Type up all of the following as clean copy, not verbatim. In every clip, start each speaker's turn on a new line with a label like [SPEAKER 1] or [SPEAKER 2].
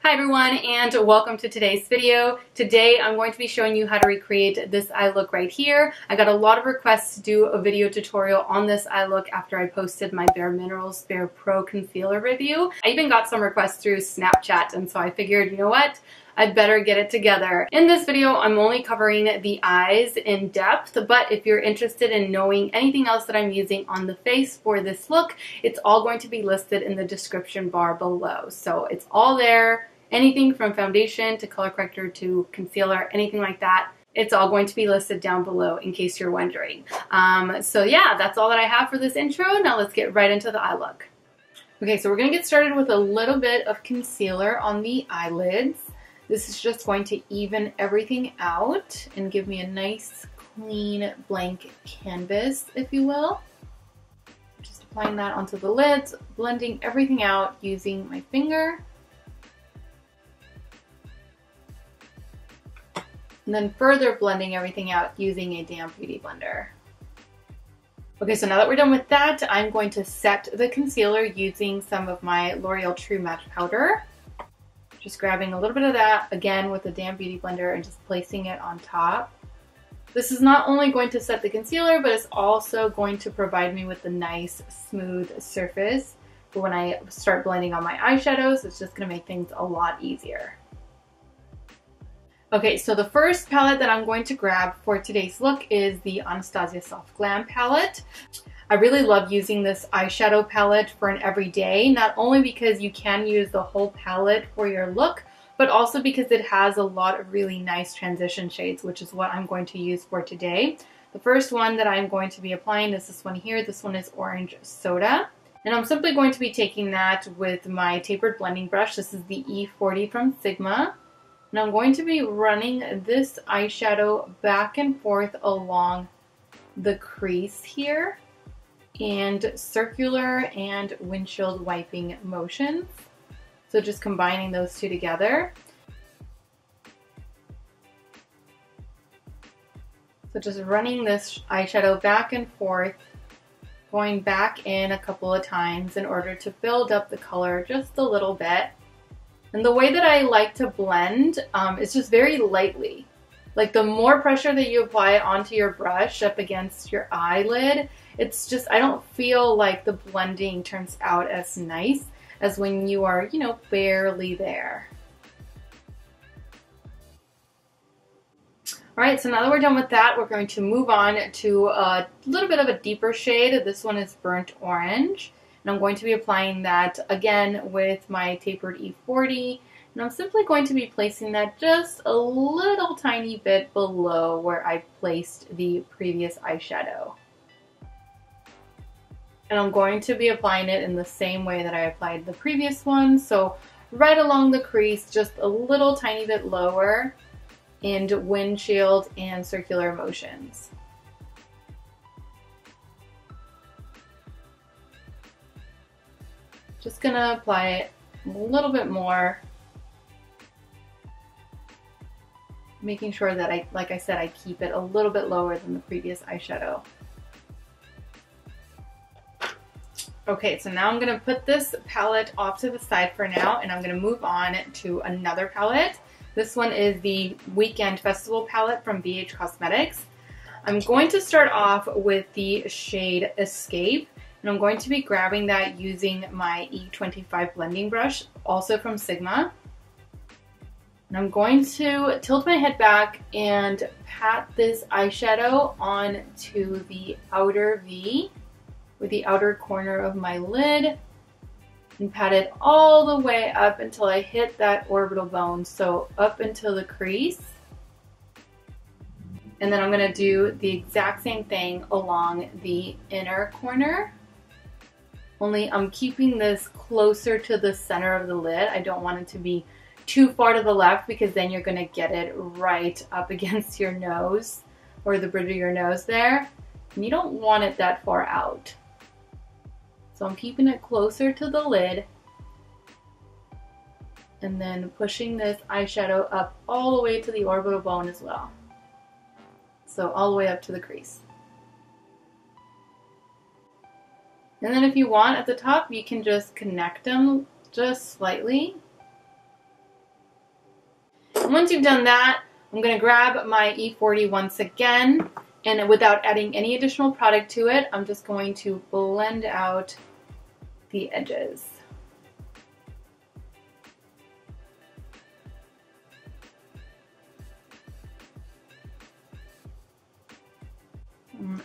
[SPEAKER 1] Hi everyone, and welcome to today's video. Today I'm going to be showing you how to recreate this eye look right here. I got a lot of requests to do a video tutorial on this eye look after I posted my Bare Minerals Bare Pro Concealer review. I even got some requests through Snapchat, and so I figured, you know what? I'd better get it together. In this video, I'm only covering the eyes in depth, but if you're interested in knowing anything else that I'm using on the face for this look, it's all going to be listed in the description bar below. So it's all there. Anything from foundation to color corrector to concealer, anything like that, it's all going to be listed down below in case you're wondering. So yeah, that's all that I have for this intro. Now let's get right into the eye look. Okay, so we're going to get started with a little bit of concealer on the eyelids. This is just going to even everything out and give me a nice, clean, blank canvas, if you will. Just applying that onto the lids, blending everything out using my finger. And then further blending everything out using a damp beauty blender. Okay, so now that we're done with that, I'm going to set the concealer using some of my L'Oreal True Match powder. Just grabbing a little bit of that, again with the damp beauty blender, and just placing it on top. This is not only going to set the concealer, but it's also going to provide me with a nice smooth surface for when I start blending on my eyeshadows. It's just going to make things a lot easier. Okay, so the first palette that I'm going to grab for today's look is the Anastasia Soft Glam palette. I really love using this eyeshadow palette for an everyday, not only because you can use the whole palette for your look, but also because it has a lot of really nice transition shades, which is what I'm going to use for today. The first one that I'm going to be applying is this one here. This one is Orange Soda. And I'm simply going to be taking that with my tapered blending brush. This is the E40 from Sigma. And I'm going to be running this eyeshadow back and forth along the crease here, and circular and windshield wiping motions. So just combining those two together. So just running this eyeshadow back and forth, going back in a couple of times in order to build up the color just a little bit. And the way that I like to blend is just very lightly. Like the more pressure that you apply onto your brush up against your eyelid, it's just, I don't feel like the blending turns out as nice as when you are, you know, barely there. Alright, so now that we're done with that, we're going to move on to a little bit of a deeper shade. This one is Burnt Orange. And I'm going to be applying that again with my tapered E40. And I'm simply going to be placing that just a little tiny bit below where I placed the previous eyeshadow. And I'm going to be applying it in the same way that I applied the previous one. So right along the crease, just a little tiny bit lower, and windshield and circular motions. Just gonna apply it a little bit more, making sure that like I said, I keep it a little bit lower than the previous eyeshadow. Okay, so now I'm gonna put this palette off to the side for now, and I'm gonna move on to another palette. This one is the Weekend Festival palette from BH Cosmetics. I'm going to start off with the shade Escape. And I'm going to be grabbing that using my E25 blending brush, also from Sigma. And I'm going to tilt my head back and pat this eyeshadow onto the outer V with the outer corner of my lid, and pat it all the way up until I hit that orbital bone, so up until the crease. And then I'm going to do the exact same thing along the inner corner. Only I'm keeping this closer to the center of the lid. I don't want it to be too far to the left, because then you're going to get it right up against your nose, or the bridge of your nose there. And you don't want it that far out. So I'm keeping it closer to the lid, and then pushing this eyeshadow up all the way to the orbital bone as well. So all the way up to the crease. And then if you want, at the top, you can just connect them just slightly. And once you've done that, I'm going to grab my E40 once again, and without adding any additional product to it, I'm just going to blend out the edges.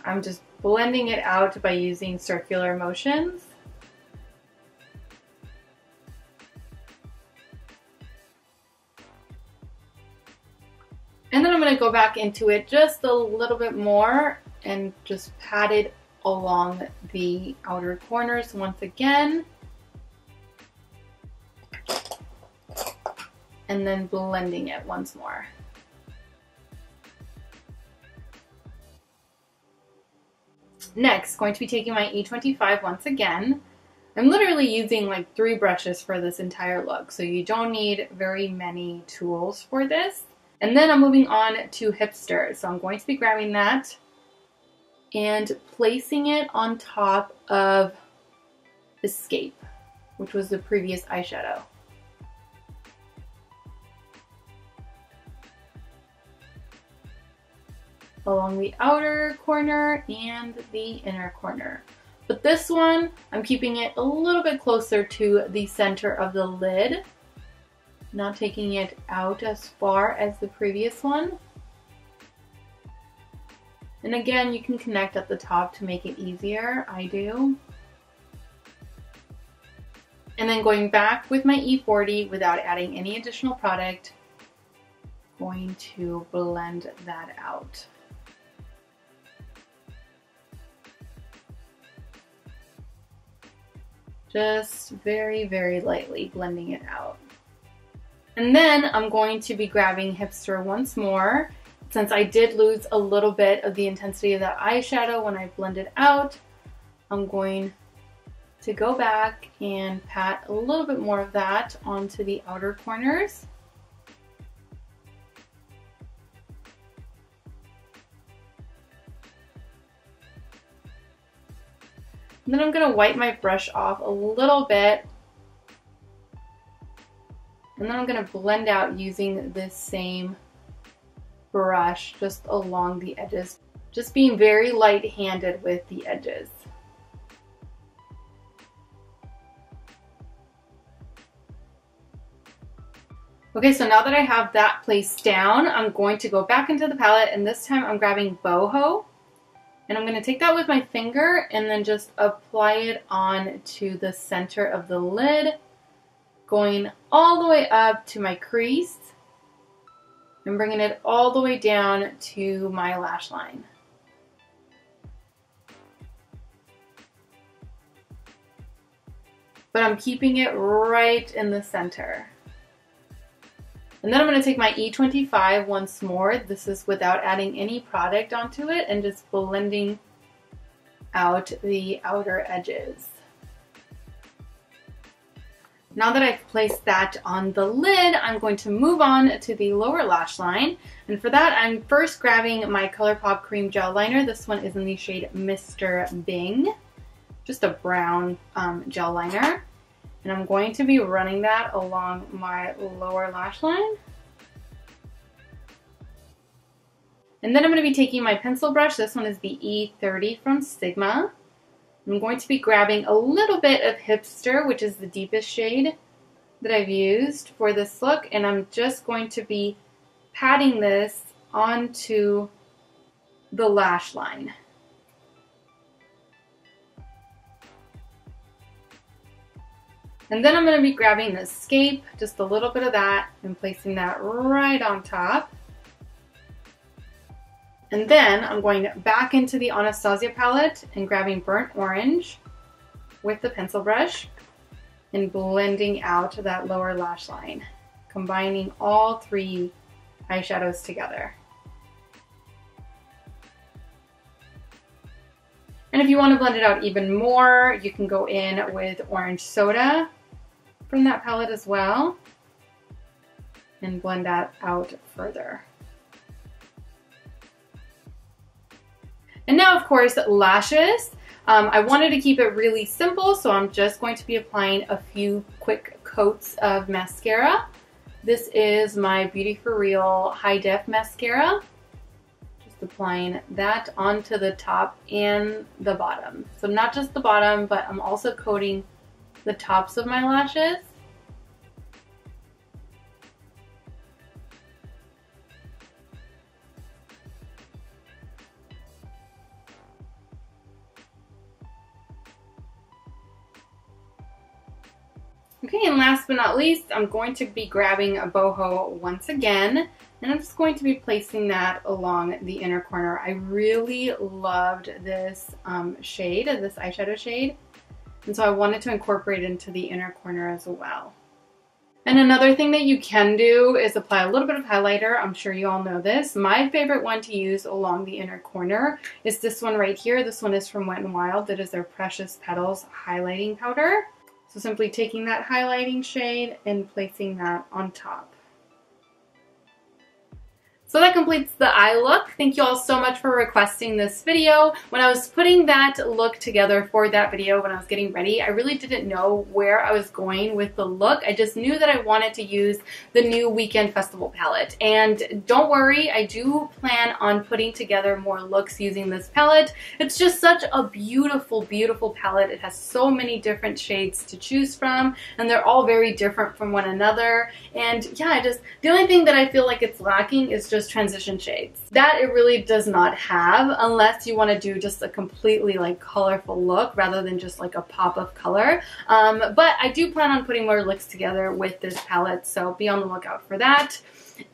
[SPEAKER 1] I'm just blending it out by using circular motions. And then I'm going to go back into it just a little bit more and just pat it along the outer corners once again. And then blending it once more. Next, going to be taking my E25 once again. I'm literally using like 3 brushes for this entire look, so you don't need very many tools for this. And then I'm moving on to Hipster. So I'm going to be grabbing that and placing it on top of Escape, which was the previous eyeshadow. Along the outer corner and the inner corner. But this one, I'm keeping it a little bit closer to the center of the lid, not taking it out as far as the previous one. And again, you can connect at the top to make it easier. I do. And then going back with my E40 without adding any additional product, going to blend that out. Just very, very lightly blending it out. And then I'm going to be grabbing Hipster once more. Since I did lose a little bit of the intensity of that eyeshadow when I blended out, I'm going to go back and pat a little bit more of that onto the outer corners. And then I'm going to wipe my brush off a little bit. And then I'm going to blend out using this same brush just along the edges. Just being very light-handed with the edges. Okay, so now that I have that placed down, I'm going to go back into the palette, and this time I'm grabbing Boho. And I'm going to take that with my finger and then just apply it on to the center of the lid, going all the way up to my crease and bringing it all the way down to my lash line. But I'm keeping it right in the center. And then I'm going to take my E25 once more. This is without adding any product onto it and just blending out the outer edges. Now that I've placed that on the lid, I'm going to move on to the lower lash line. And for that, I'm first grabbing my ColourPop Cream Gel Liner. This one is in the shade Mr. Bing. Just a brown gel liner. And I'm going to be running that along my lower lash line. And then I'm going to be taking my pencil brush. This one is the E30 from Sigma. I'm going to be grabbing a little bit of Hipster, which is the deepest shade that I've used for this look. And I'm just going to be patting this onto the lash line. And then I'm going to be grabbing the Escape, just a little bit of that, and placing that right on top. And then I'm going back into the Anastasia palette and grabbing Burnt Orange with the pencil brush and blending out that lower lash line, combining all 3 eyeshadows together. And if you want to blend it out even more, you can go in with Orange Soda from that palette as well and blend that out further. And now, of course, lashes. I wanted to keep it really simple, so I'm just going to be applying a few quick coats of mascara. This is my Beauty For Real High Def Mascara. Just applying that onto the top and the bottom. So not just the bottom, but I'm also coating the tops of my lashes. Okay, and last but not least, I'm going to be grabbing a boho once again, and I'm just going to be placing that along the inner corner. I really loved this shade, this eyeshadow shade, and so I wanted to incorporate it into the inner corner as well. And another thing that you can do is apply a little bit of highlighter. I'm sure you all know this. My favorite one to use along the inner corner is this one right here. This one is from Wet n Wild. It is their Precious Petals highlighting powder. So simply taking that highlighting shade and placing that on top. So that completes the eye look. Thank you all so much for requesting this video. When I was putting that look together for that video, when I was getting ready, I really didn't know where I was going with the look. I just knew that I wanted to use the new Weekend Festival palette. And don't worry, I do plan on putting together more looks using this palette. It's just such a beautiful, beautiful palette. It has so many different shades to choose from, and they're all very different from one another. And yeah, the only thing that I feel like it's lacking is just transition shades. That it really does not have, unless you want to do just a completely like colorful look rather than just like a pop of color. But I do plan on putting more looks together with this palette, so be on the lookout for that.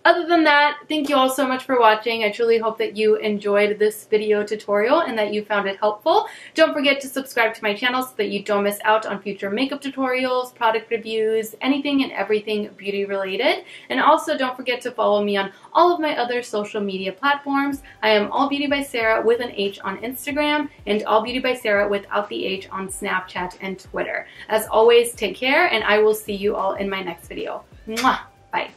[SPEAKER 1] Other than that, thank you all so much for watching. I truly hope that you enjoyed this video tutorial and that you found it helpful. Don't forget to subscribe to my channel so that you don't miss out on future makeup tutorials, product reviews, anything and everything beauty related. And also don't forget to follow me on all of my other social media platforms. I am All Beauty by Sarah with an H on Instagram and All Beauty by Sarah without the H on Snapchat and Twitter. As always, take care, and I will see you all in my next video. Mwah! Bye.